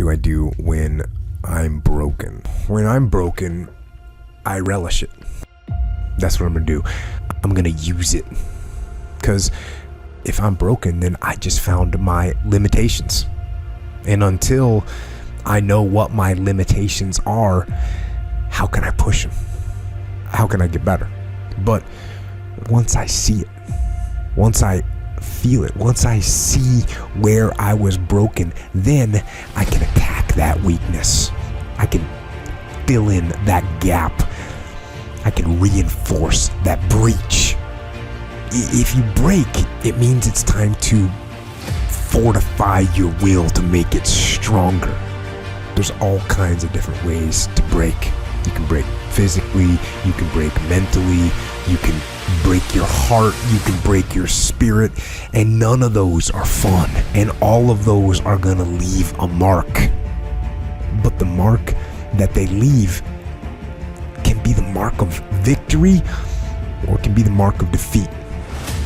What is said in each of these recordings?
do I do when I'm broken? When I'm broken, I relish it. That's what I'm gonna do. I'm gonna use it. Because if I'm broken, then I just found my limitations. And until I know what my limitations are, how can I push them? How can I get better? But once I see it, once I feel it, once I see where I was broken, then I can attack that weakness. I can fill in that gap. I can reinforce that breach. If you break, it means it's time to fortify your will to make it stronger. There's all kinds of different ways to break. You can break physically, you can break mentally, you can break your heart, you can break your spirit, and none of those are fun, and all of those are gonna leave a mark. But the mark that they leave can be the mark of victory, or it can be the mark of defeat.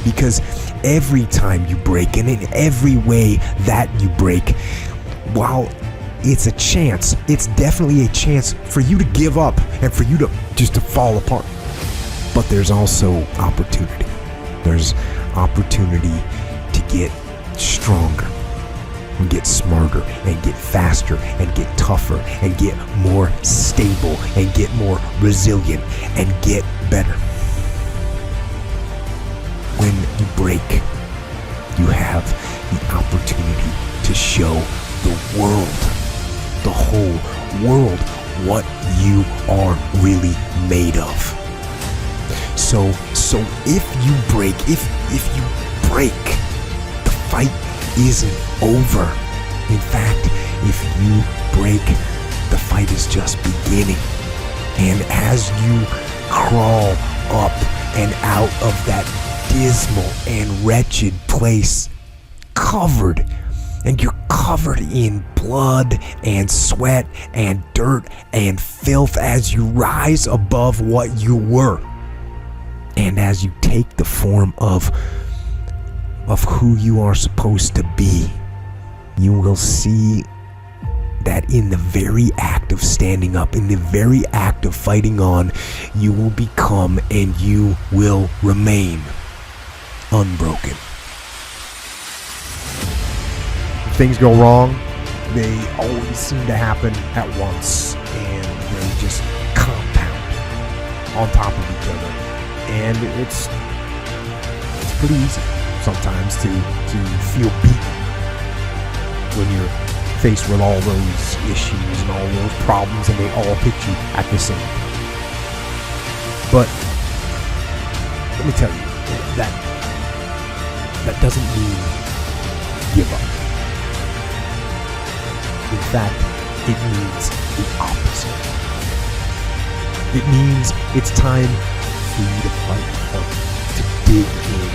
Because every time you break, and in every way that you break, while it's a chance, it's definitely a chance for you to give up and for you to just to fall apart. But there's also opportunity. There's opportunity to get stronger and get smarter and get faster and get tougher and get more stable and get more resilient and get better. When you break, you have the opportunity to show the world, the whole world, what you are really made of. So if you break, the fight isn't over. In fact, if you break, the fight is just beginning. And as you crawl up and out of that dismal and wretched place, and you're covered in blood and sweat and dirt and filth as you rise above what you were, and as you take the form of who you are supposed to be, you will see that in the very act of standing up, in the very act of fighting on, you will become and you will remain unbroken. Things go wrong, they always seem to happen at once, and they just compound on top of each other. And it's pretty easy sometimes to feel beaten when you're faced with all those issues and all those problems, and they all hit you at the same time. But let me tell you, that doesn't mean give up. In fact, it means the opposite. It means it's time for you to fight hard, to dig in.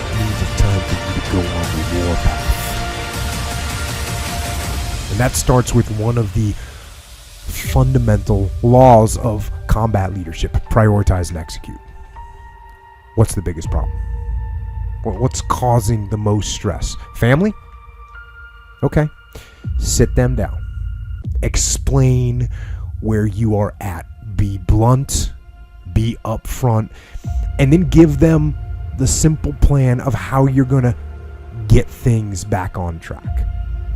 It means it's time for you to go on the warpath. And that starts with one of the fundamental laws of combat leadership: prioritize and execute. What's the biggest problem? What's causing the most stress? Family? Okay. Sit them down. Explain where you are at. Be blunt. Be upfront. And then give them the simple plan of how you're going to get things back on track.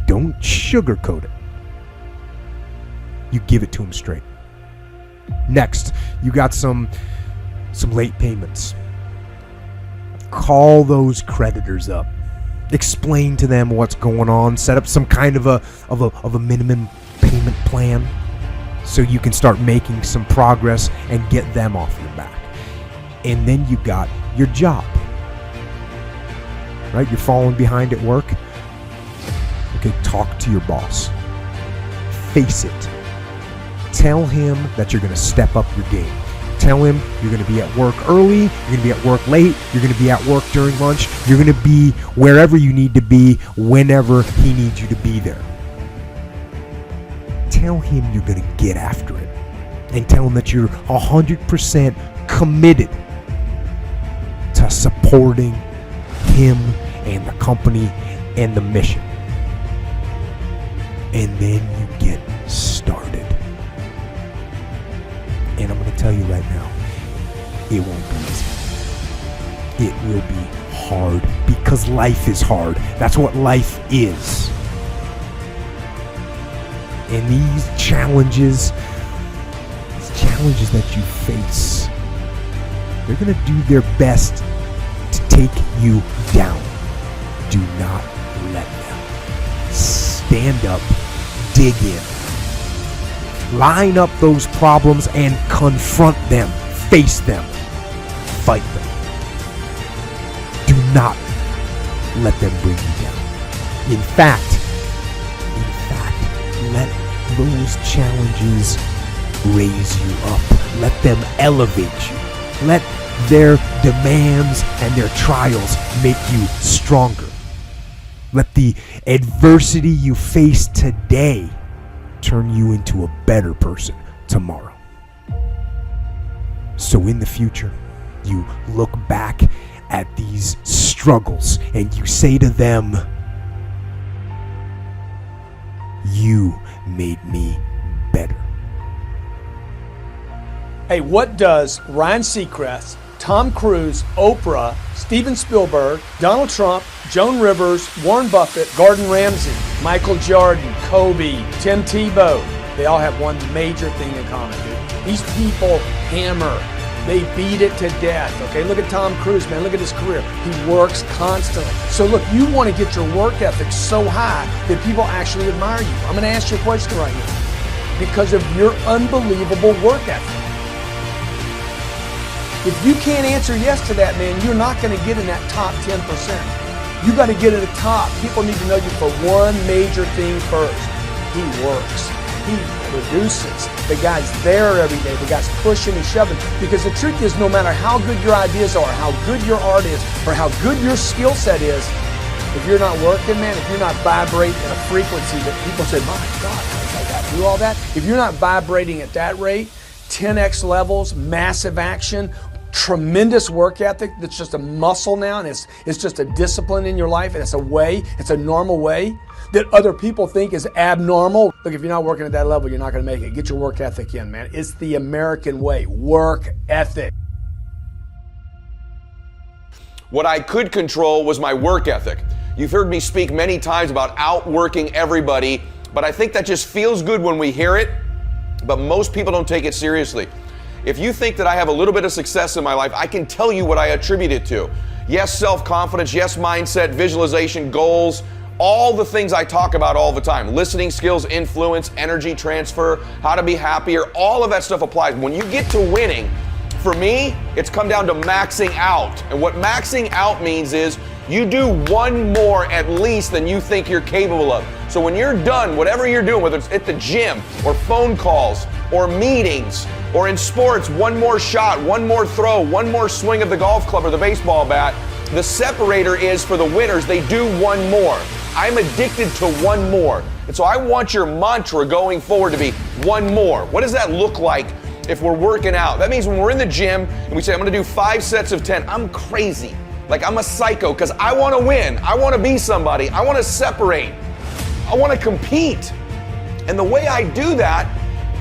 Don't sugarcoat it. You give it to them straight. Next, you got some late payments. Call those creditors up. Explain to them what's going on. Set up some kind of a minimum payment plan so you can start making some progress and get them off your back. And then you got your job. Right? You're falling behind at work. Okay, talk to your boss. Face it. Tell him that you're going to step up your game. Tell him you're going to be at work early, you're going to be at work late, you're going to be at work during lunch, you're going to be wherever you need to be whenever he needs you to be there. Tell him you're going to get after it. And tell him that you're 100% committed to supporting him and the company and the mission. and then you get started. And I'm going to tell you right now, it won't be easy. It will be hard because life is hard. That's what life is. And these challenges that you face, they're going to do their best to take you down. Do not let them. Stand up, dig in, line up those problems and confront them, face them, fight them. Do not let them bring you down. In fact, let those challenges raise you up. Let them elevate you. Let their demands and their trials make you stronger. Let the adversity you face today turn you into a better person tomorrow. So in the future, you look back at these struggles and you say to them, "You made me better." Hey, what does Ryan Seacrest, Tom Cruise, Oprah, Steven Spielberg, Donald Trump, Joan Rivers, Warren Buffett, Gordon Ramsay, Michael Jordan, Kobe, Tim Tebow, they all have one major thing in common, dude. These people hammer. They beat it to death, okay? Look at Tom Cruise, man. Look at his career. He works constantly. So look, you want to get your work ethic so high that people actually admire you. I'm going to ask you a question right here. Because of your unbelievable work ethic. If you can't answer yes to that, man, you're not going to get in that top 10%. You got to get in the top. People need to know you for one major thing first. He works. He produces. The guy's there every day. The guy's pushing and shoving. Because the truth is, no matter how good your ideas are, how good your art is, or how good your skill set is, if you're not working, man, if you're not vibrating at a frequency that people say, "My God, how does that guy do all that?" If you're not vibrating at that rate, 10x levels, massive action, tremendous work ethic that's just a muscle now, and it's just a discipline in your life, and it's a way, it's a normal way that other people think is abnormal. Look, if you're not working at that level, you're not going to make it. Get your work ethic in, man. It's the American way. Work ethic. What I could control was my work ethic. You've heard me speak many times about outworking everybody, but I think that just feels good when we hear it, but most people don't take it seriously. If you think that I have a little bit of success in my life, I can tell you what I attribute it to. Yes, self-confidence, yes, mindset, visualization, goals, all the things I talk about all the time. Listening skills, influence, energy transfer, how to be happier, all of that stuff applies. When you get to winning, for me, it's come down to maxing out. And what maxing out means is you do one more at least than you think you're capable of. So when you're done, whatever you're doing, whether it's at the gym or phone calls or meetings or in sports, one more shot, one more throw, one more swing of the golf club or the baseball bat, the separator is for the winners, they do one more. I'm addicted to one more. And so I want your mantra going forward to be one more. What does that look like if we're working out? That means when we're in the gym and we say, I'm gonna do 5 sets of 10, I'm crazy. Like I'm a psycho because I want to win. I want to be somebody. I want to separate. I want to compete. And the way I do that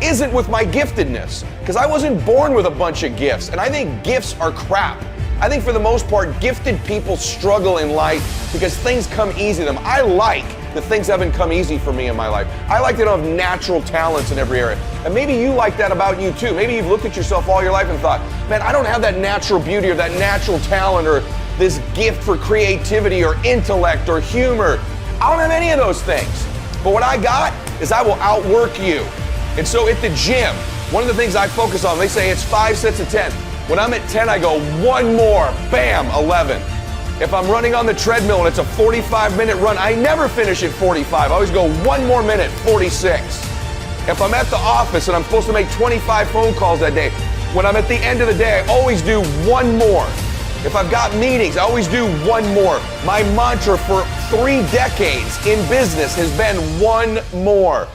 isn't with my giftedness, because I wasn't born with a bunch of gifts. And I think gifts are crap. I think for the most part, gifted people struggle in life because things come easy to them. I like that things haven't come easy for me in my life. I like that I don't have natural talents in every area. And maybe you like that about you too. Maybe you've looked at yourself all your life and thought, man, I don't have that natural beauty or that natural talent or this gift for creativity or intellect or humor. I don't have any of those things. But what I got is I will outwork you. And so at the gym, one of the things I focus on, they say it's 5 sets of 10. When I'm at 10, I go one more, bam, 11. If I'm running on the treadmill and it's a 45-minute run, I never finish at 45. I always go one more minute, 46. If I'm at the office and I'm supposed to make 25 phone calls that day, when I'm at the end of the day, I always do one more. If I've got meetings, I always do one more. My mantra for 3 decades in business has been one more.